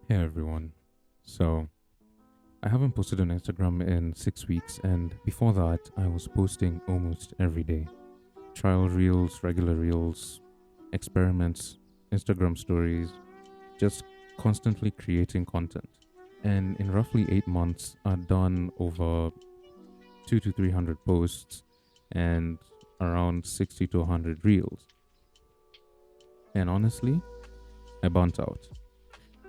Hey everyone. So, I haven't posted on Instagram in 6 weeks, and before that, I was posting almost every day. Trial reels, regular reels, experiments, Instagram stories, just constantly creating content. And in roughly 8 months, I've done over 2 to 300 posts and around 60 to 100 reels. And honestly, I burnt out.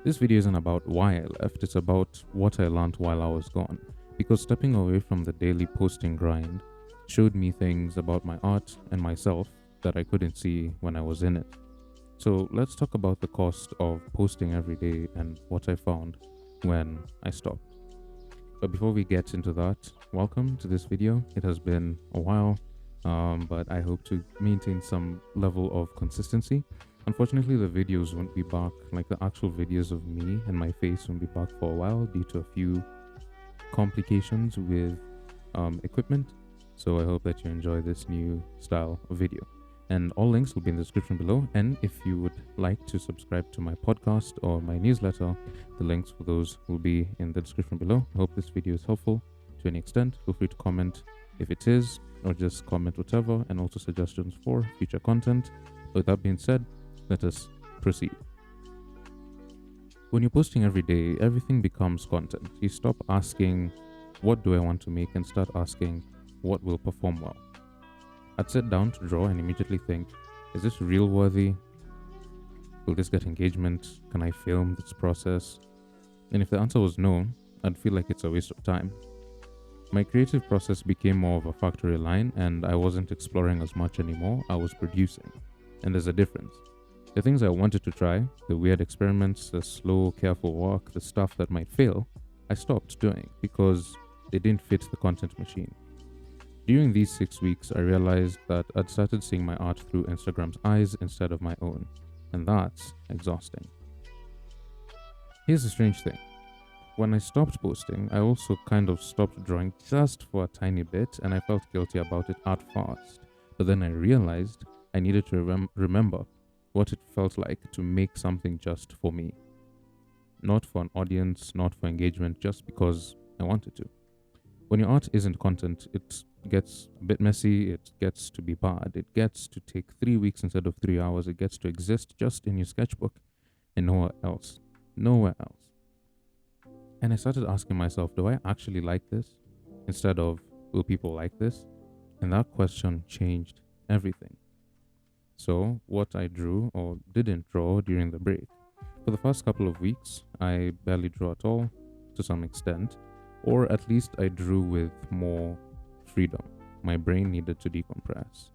This video isn't about why I left, it's about what I learned while I was gone. Because stepping away from the daily posting grind showed me things about my art and myself that I couldn't see when I was in it. So let's talk about the cost of posting every day and what I found when I stopped. But before we get into that, welcome to this video. It has been a while, but I hope to maintain some level of consistency. Unfortunately, the videos won't be back, like the actual videos of me and my face won't be back for a while due to a few complications with equipment. So I hope that you enjoy this new style of video. And all links will be in the description below. And if you would like to subscribe to my podcast or my newsletter, the links for those will be in the description below. I hope this video is helpful to any extent. Feel free to comment if it is, or just comment whatever, and also suggestions for future content. With that being said, let us proceed. When you're posting every day, everything becomes content. You stop asking, what do I want to make, and start asking, what will perform well. I'd sit down to draw and immediately think, is this real worthy? Will this get engagement? Can I film this process? And if the answer was no, I'd feel like it's a waste of time. My creative process became more of a factory line, and I wasn't exploring as much anymore. I was producing. And there's a difference. The things I wanted to try, the weird experiments, the slow, careful work, the stuff that might fail, I stopped doing because they didn't fit the content machine. During these 6 weeks, I realized that I'd started seeing my art through Instagram's eyes instead of my own, and that's exhausting. Here's the strange thing. When I stopped posting, I also kind of stopped drawing just for a tiny bit, and I felt guilty about it at first. But then I realized I needed to remember what it felt like to make something just for me, not for an audience, not for engagement, just because I wanted to. When your art isn't content, it gets a bit messy, it gets to be bad, it gets to take 3 weeks instead of 3 hours, it gets to exist just in your sketchbook and nowhere else. Nowhere else. And I started asking myself, do I actually like this? Instead of, will people like this? And that question changed everything. So, what I drew or didn't draw during the break. For the first couple of weeks, I barely drew at all, to some extent, or at least I drew with more freedom. My brain needed to decompress.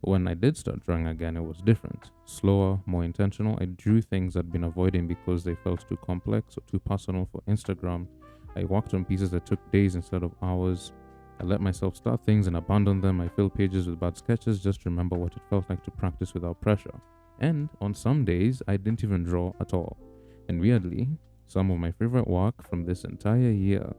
When I did start drawing again, it was different. Slower, more intentional. I drew things I'd been avoiding because they felt too complex or too personal for Instagram. I worked on pieces that took days instead of hours. I let myself start things and abandon them. I filled pages with bad sketches just to remember what it felt like to practice without pressure. And on some days, I didn't even draw at all. And weirdly, some of my favorite work from this entire year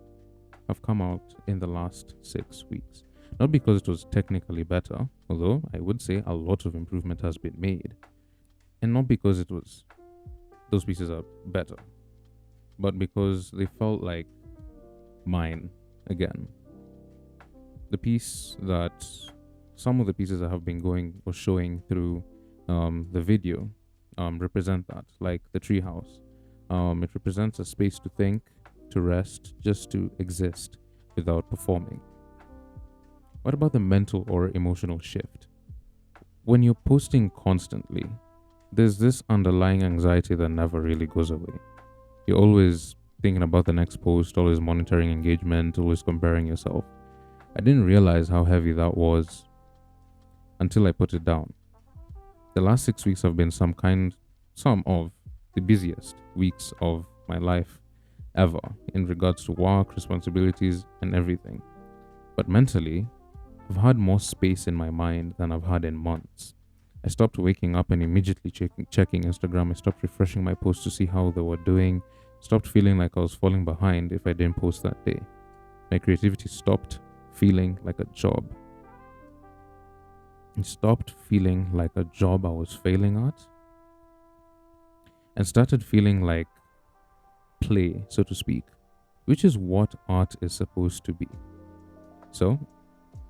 have come out in the last 6 weeks. Not because it was technically better, although I would say a lot of improvement has been made, and not because it was those pieces are better, but because they felt like mine again. The piece that some of the pieces that have been going or showing through the video represent that, like the treehouse. It represents a space to think, to rest, just to exist without performing. What about the mental or emotional shift? When you're posting constantly, there's this underlying anxiety that never really goes away. You're always thinking about the next post, always monitoring engagement, always comparing yourself. I didn't realize how heavy that was until I put it down. The last 6 weeks have been some of the busiest weeks of my life ever in regards to work, responsibilities, and everything. But mentally, I've had more space in my mind than I've had in months. I stopped waking up and immediately checking Instagram. I stopped refreshing my posts to see how they were doing. Stopped feeling like I was falling behind if I didn't post that day. My creativity stopped feeling like a job. It stopped feeling like a job I was failing at and started feeling like play, so to speak, which is what art is supposed to be. So,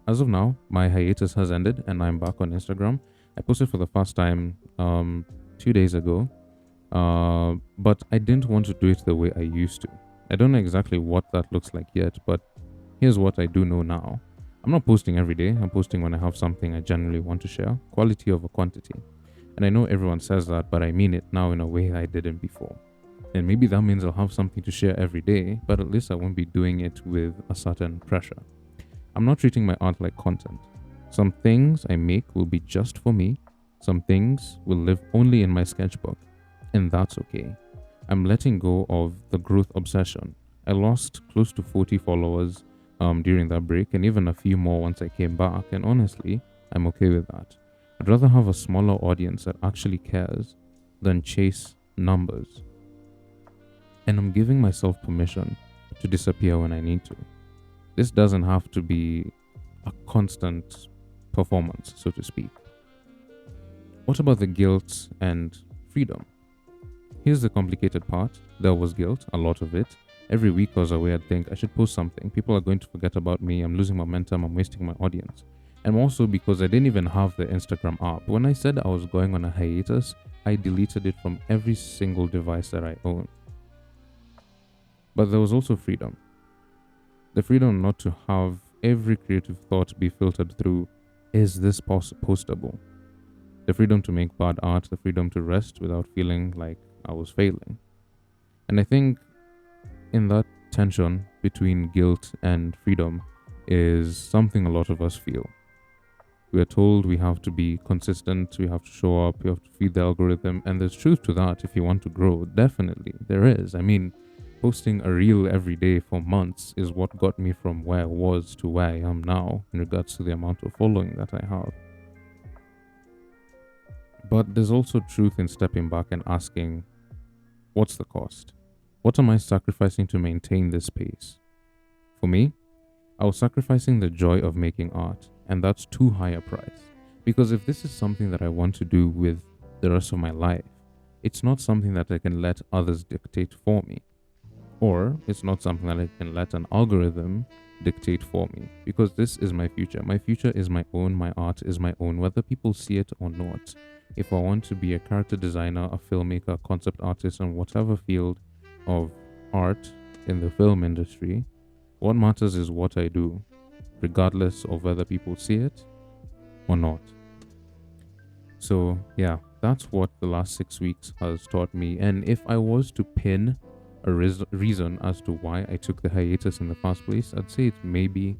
as of now, my hiatus has ended and I'm back on Instagram. I posted for the first time 2 days ago, but I didn't want to do it the way I used to. I don't know exactly what that looks like yet, but here's what I do know now. I'm not posting every day. I'm posting when I have something I genuinely want to share, quality over quantity. And I know everyone says that, but I mean it now in a way I didn't before. And maybe that means I'll have something to share every day, but at least I won't be doing it with a certain pressure. I'm not treating my art like content. Some things I make will be just for me. Some things will live only in my sketchbook, and that's okay. I'm letting go of the growth obsession. I lost close to 40 followers during that break, and even a few more once I came back, and honestly, I'm okay with that. I'd rather have a smaller audience that actually cares than chase numbers. And I'm giving myself permission to disappear when I need to. This doesn't have to be a constant performance, so to speak. What about the guilt and freedom? Here's the complicated part. There was guilt, a lot of it. Every week I was away, I'd think I should post something. People are going to forget about me. I'm losing momentum. I'm wasting my audience. And also because I didn't even have the Instagram app. When I said I was going on a hiatus, I deleted it from every single device that I own. But there was also freedom. The freedom not to have every creative thought be filtered through, is this postable? The freedom to make bad art, the freedom to rest without feeling like I was failing. And I think in that tension between guilt and freedom is something a lot of us feel. We are told we have to be consistent, we have to show up, we have to feed the algorithm, and there's truth to that if you want to grow. Definitely, there is. I mean, posting a reel every day for months is what got me from where I was to where I am now in regards to the amount of following that I have. But there's also truth in stepping back and asking, what's the cost? What am I sacrificing to maintain this pace? For me, I was sacrificing the joy of making art, and that's too high a price. Because if this is something that I want to do with the rest of my life, it's not something that I can let others dictate for me. Or it's not something that I can let an algorithm dictate for me. Because this is my future. My future is my own, my art is my own, whether people see it or not. If I want to be a character designer, a filmmaker, a concept artist, in whatever field of art in the film industry, what matters is what I do, regardless of whether people see it or not. So yeah, that's what the last 6 weeks has taught me. And if I was to pin a reason as to why I took the hiatus in the first place, I'd say it's maybe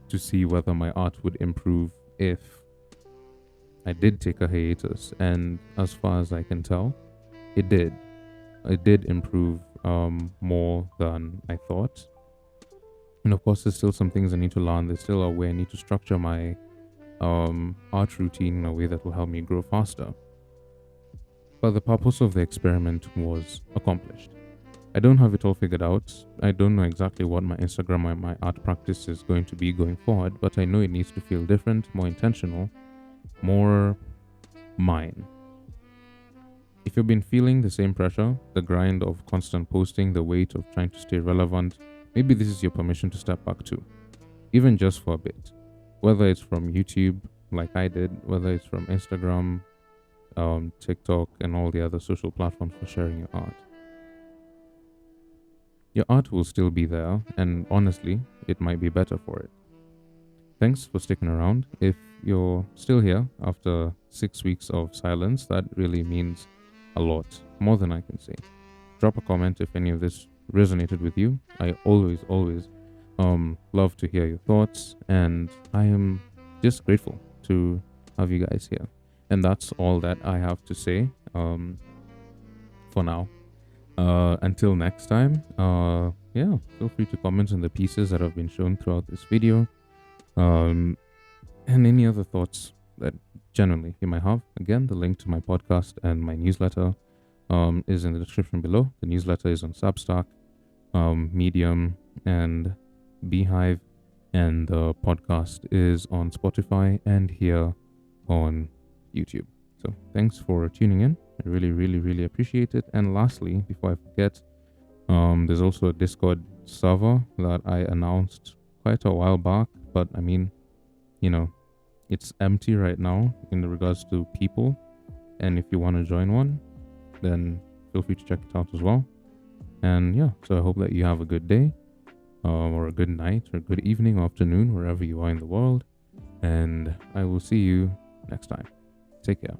to see whether my art would improve if I did take a hiatus. And as far as I can tell, it did. It did improve more than I thought. And of course, there's still some things I need to learn. There's still a way I need to structure my art routine in a way that will help me grow faster. But the purpose of the experiment was accomplished. I don't have it all figured out. I don't know exactly what my Instagram and my art practice is going to be going forward, but I know it needs to feel different, more intentional, more mine. If you've been feeling the same pressure, the grind of constant posting, the weight of trying to stay relevant, maybe this is your permission to step back too, even just for a bit. Whether it's from YouTube, like I did, whether it's from Instagram, TikTok, and all the other social platforms for sharing your art. Your art will still be there, and honestly, it might be better for it. Thanks for sticking around. If you're still here after 6 weeks of silence, that really means a lot, more than I can say. Drop a comment if any of this resonated with you. I always love to hear your thoughts, and I am just grateful to have you guys here. And that's all that I have to say for now. Until next time, feel free to comment on the pieces that have been shown throughout this video, and any other thoughts that generally you might have. Again, the link to my podcast and my newsletter is in the description below. The newsletter is on Substack, Medium, and Beehive, and the podcast is on Spotify and here on YouTube. So thanks for tuning in. I really, really, really appreciate it. And lastly, before I forget, There's also a Discord server that I announced quite a while back, but I mean, you know, it's empty right now in regards to people. And if you want to join one, then feel free to check it out as well. And yeah, so I hope that you have a good day, or a good night, or a good evening, or afternoon, wherever you are in the world. And I will see you next time. Take care.